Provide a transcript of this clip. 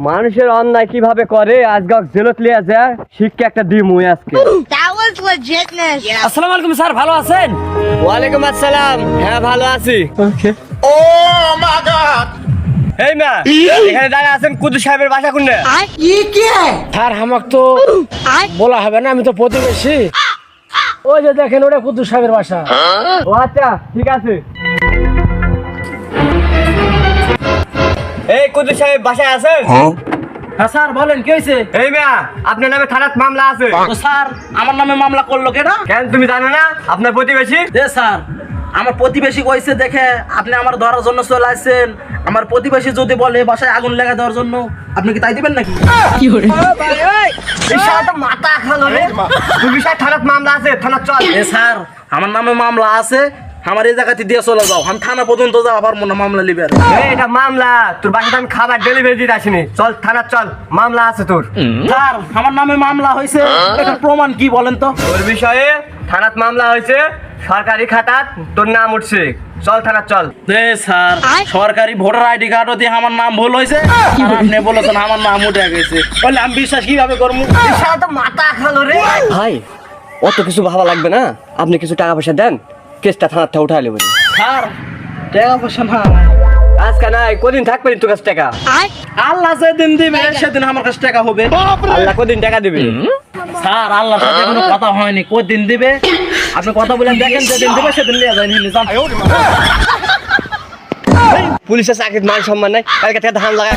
মানুষের অন্যায় কিভাবে করে আজকে জেলত লিয়া যায় শিক্ষা একটা দিম হই আজকে। That was legitness. আসসালামু আলাইকুম স্যার, ভালো আছেন? ওয়ালাইকুম আসসালাম, হ্যাঁ ভালো আছি। এই না এখানে দাঁড়িয়ে আছেন কুদ্দুস সাহেবের বাসা কোনটা? স্যার আমাকে তো বলা হবে না, আমি তো প্রতিবেশী। ওই যে দেখেন ওটা কুদ্দুস সাহেবের বাসা। ও আচ্ছা ঠিক আছে। এই কুদ্দুস সাহেব বাসায় আছেন? হ্যাঁ স্যার বলেন, কি হয়েছে? এই মিয়া আপনার নামে থানাত মামলা আছে। তো স্যার আমার নামে মামলা করলো কেনা? কেন তুমি জানো না আপনার প্রতিবেশী? স্যার আমার প্রতিবেশী কইছে দেখে আপনি আমার ধরার জন্য চলে আসছেন। আমার প্রতিবেশী যদি বলে বাসায় আগুন লাগা দেওয়ার জন্য, আপনি কি তাই দিবেন নাকি? বিশাল তো মাথা খালো রে। তুমি বিশাল থানাত মামলা আছে, থানাত চল। স্যার আমার নামে মামলা আছে, আমার এই জায়গাতে দিয়ে চলে যাও। আমি থানা পর্যন্ত যাও, আবার মনে মামলা লিবে। এটা মামলা, তোর বাসাতে আমি খাবার ডেলিভারি দিতে আসিনি। চল থানাত চল, মামলা আছে তোর। স্যার আমার নামে মামলা হয়েছে, এটা প্রমাণ কি বলেন তো? তোর বিষয়ে থানাত মামলা হয়েছে, সরকারি খাতাত তোর নাম উঠছে। চল থানাত চল। স্যার সরকারি ভোটার আইডি কার্ডও দিয়ে আমার নাম ভুল হয়েছে, আর আপনি বলেছেন আমার নাম উঠে গেছে। বলে আমি বিশ্বাস কিভাবে করবো? বিশাল তো মাথা খালো রে। ভাই অত কিছু ভাবা লাগবে না, আপনি কিছু টাকা পয়সা দেন, কেসটা থানার থেকে উঠাই নেবেন। স্যার টাকা পয়সা না, আজকে নাই, কদিন থাকবেন তোর কাছে টাকা? আল্লাহ যেদিন দিবে সেদিন আমার কাছে টাকা হবে। আল্লাহ কদিন টাকা দিবে? স্যার আল্লাহর সাথে কোনো কথা হয়নি, কদিন দিবে আপনি কথা বলেন, দেখেন যেদিন দিবে সেদিন নিয়ে যান। পুলিশের চাকরির মান সম্মান নাই, কালকে থেকে ধান লাগাই।